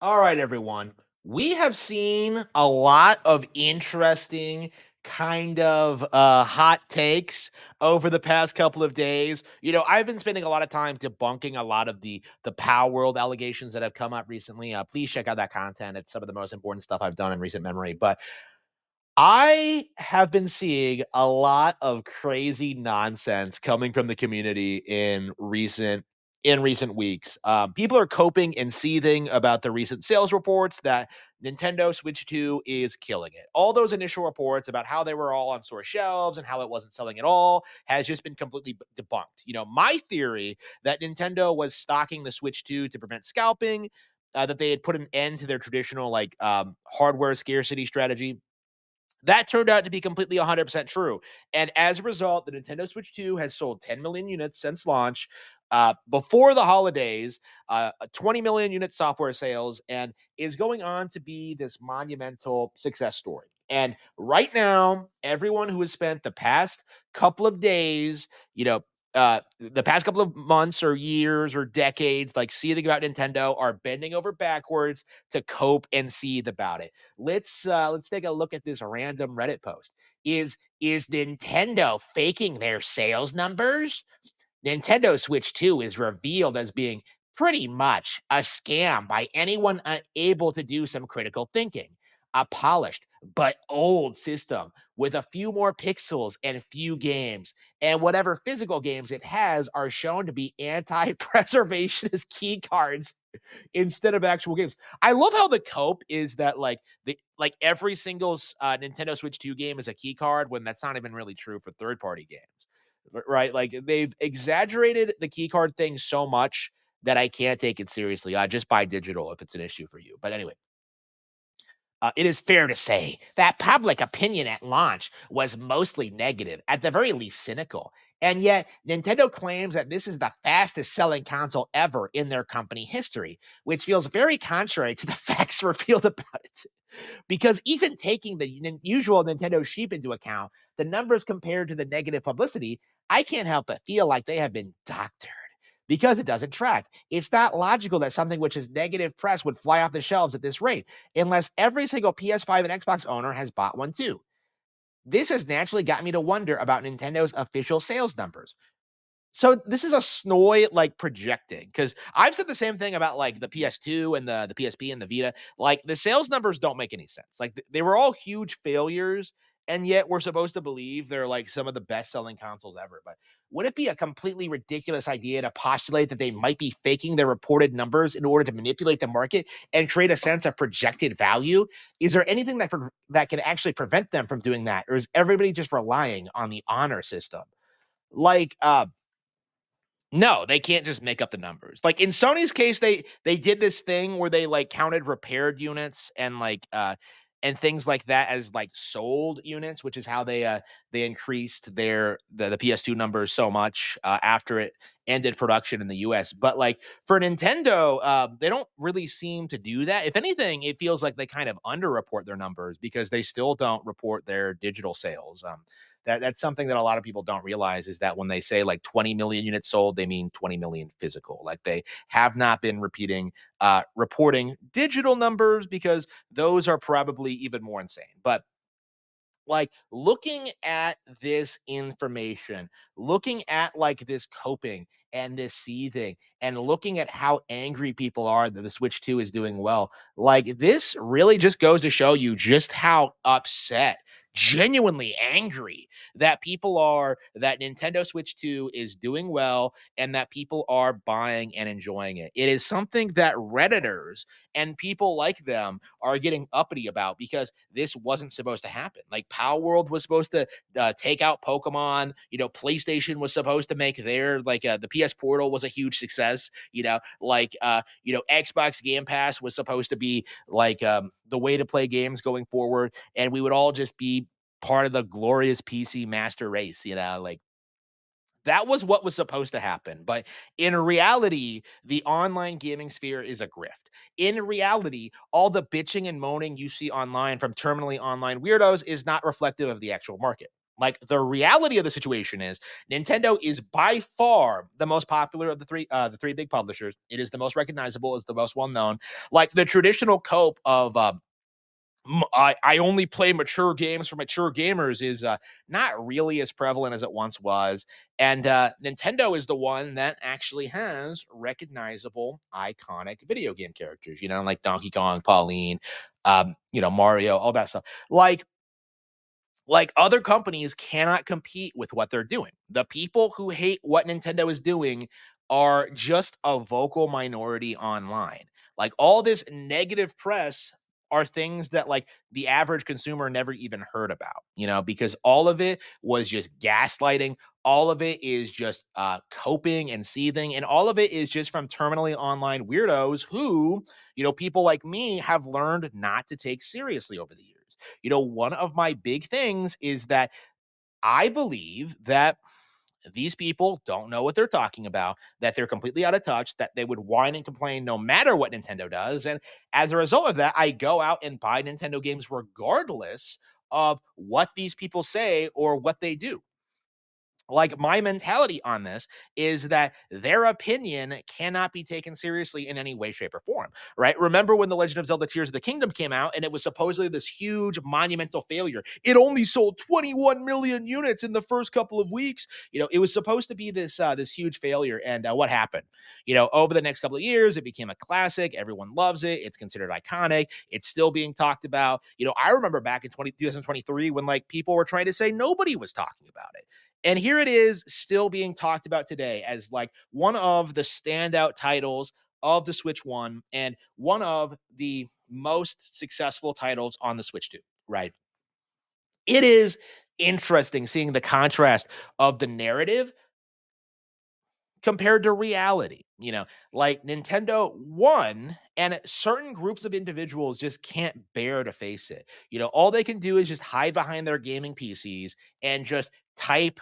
All right, everyone. We have seen a lot of interesting hot takes over the past couple of days. I've been spending a lot of time debunking a lot of the Power World allegations that have come up recently. Please check out that content. It's some of the most important stuff I've done in recent memory. But I have been seeing a lot of crazy nonsense coming from the community in recent weeks. People are coping and seething about the recent sales reports that Nintendo Switch 2 is killing it. All those initial reports about how they were all on store shelves and how it wasn't selling at all has just been completely debunked. My theory that Nintendo was stocking the Switch 2 to prevent scalping, that they had put an end to their traditional hardware scarcity strategy, that turned out to be completely 100% true. And as a result, the Nintendo Switch 2 has sold 10 million units since launch. Before the holidays, 20 million unit software sales, and is going on to be this monumental success story. And right now, everyone who has spent the past couple of days, the past couple of months or years or decades, like seething about Nintendo, are bending over backwards to cope and seethe about it. Let's take a look at this random Reddit post. Is Nintendo faking their sales numbers? Nintendo Switch 2 is revealed as being pretty much a scam by anyone unable to do some critical thinking. A polished but old system with a few more pixels and few games, and whatever physical games it has are shown to be anti-preservationist key cards instead of actual games. I love how the cope is that every single Nintendo Switch 2 game is a key card when that's not even really true for third party games. Right? Like they've exaggerated the key card thing so much that I can't take it seriously. I just buy digital if it's an issue for you. But anyway, it is fair to say that public opinion at launch was mostly negative, at the very least cynical. And yet, Nintendo claims that this is the fastest selling console ever in their company history, which feels very contrary to the facts revealed about it. Because even taking the usual Nintendo sheep into account, the numbers compared to the negative publicity, I can't help but feel like they have been doctored because it doesn't track. It's not logical that something which is negative press would fly off the shelves at this rate, unless every single PS5 and Xbox owner has bought one too. This has naturally got me to wonder about Nintendo's official sales numbers. So this is a Snoy projecting, because I've said the same thing about the PS2 and the PSP and the Vita. Like the sales numbers don't make any sense. They were all huge failures, and yet we're supposed to believe they're like some of the best selling consoles ever. But would it be a completely ridiculous idea to postulate that they might be faking their reported numbers in order to manipulate the market and create a sense of projected value? Is there anything that can actually prevent them from doing that, or is everybody just relying on the honor system? Like, no, they can't just make up the numbers. Like in Sony's case, they did this thing where they counted repaired units and things like that as sold units, which is how they increased the PS2 numbers so much after it ended production in the US. But for Nintendo, they don't really seem to do that. If anything, it feels like they kind of underreport their numbers because they still don't report their digital sales. That's something that a lot of people don't realize, is that when they say 20 million units sold, they mean 20 million physical. Like they have not been reporting digital numbers because those are probably even more insane. But looking at this information, looking at this coping and this seething, and looking at how angry people are that the Switch 2 is doing well, this really just goes to show you just how upset, genuinely angry that people are that Nintendo Switch 2 is doing well and that people are buying and enjoying it. It is something that Redditors and people like them are getting uppity about, because this wasn't supposed to happen. Like Power World was supposed to take out Pokemon. PlayStation was supposed to make their the PS Portal was a huge success. Xbox Game Pass was supposed to be the way to play games going forward, and we would all just be part of the glorious PC master race. That was what was supposed to happen. But in reality, the online gaming sphere is a grift. In reality, all the bitching and moaning you see online from terminally online weirdos is not reflective of the actual market. Like the reality of the situation is Nintendo is by far the most popular of the three big publishers. It is the most recognizable, is the most well known. Like the traditional cope of I only play mature games for mature gamers is not really as prevalent as it once was. And Nintendo is the one that actually has recognizable, iconic video game characters, like Donkey Kong, Pauline, Mario, all that stuff. Like other companies cannot compete with what they're doing. The people who hate what Nintendo is doing are just a vocal minority online. Like all this negative press are things that like the average consumer never even heard about, because all of it was just gaslighting. All of it is just coping and seething. And all of it is just from terminally online weirdos who, people like me have learned not to take seriously over the years. One of my big things is that I believe that these people don't know what they're talking about, that they're completely out of touch, that they would whine and complain no matter what Nintendo does. And as a result of that, I go out and buy Nintendo games regardless of what these people say or what they do. Like my mentality on this is that their opinion cannot be taken seriously in any way, shape, or form, right? Remember when the Legend of Zelda Tears of the Kingdom came out and it was supposedly this huge monumental failure? It only sold 21 million units in the first couple of weeks. It was supposed to be this huge failure, and what happened? Over the next couple of years, it became a classic. Everyone loves it. It's considered iconic. It's still being talked about. I remember back in 2023 when like people were trying to say nobody was talking about it. And here it is still being talked about today as like one of the standout titles of the Switch 1 and one of the most successful titles on the Switch 2, right? It is interesting seeing the contrast of the narrative compared to reality. Like Nintendo won, and certain groups of individuals just can't bear to face it. All they can do is just hide behind their gaming PCs and just type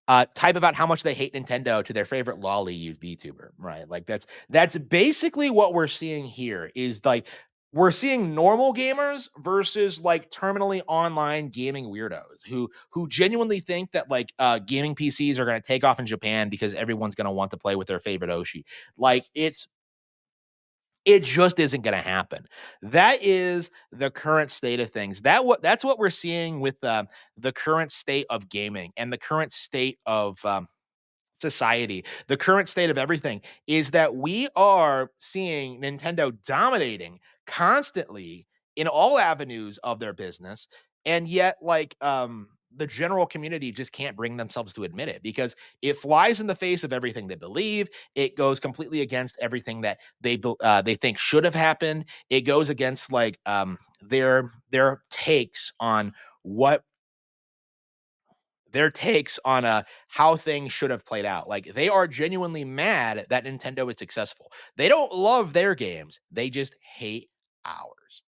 about how much they hate Nintendo to their favorite lolly VTuber, right? Like that's basically what we're seeing here is like we're seeing normal gamers versus like terminally online gaming weirdos who genuinely think that like gaming PCs are going to take off in Japan because everyone's going to want to play with their favorite Oshi. Like it just isn't going to happen. That is the current state of things. That's what we're seeing with the current state of gaming and the current state of society, the current state of everything is that we are seeing Nintendo dominating constantly in all avenues of their business. And yet, like, the general community just can't bring themselves to admit it because it flies in the face of everything they believe. It goes completely against everything that they think should have happened. It goes against like their takes on what their takes on how things should have played out. Like they are genuinely mad that Nintendo is successful. They don't love their games. They just hate ours.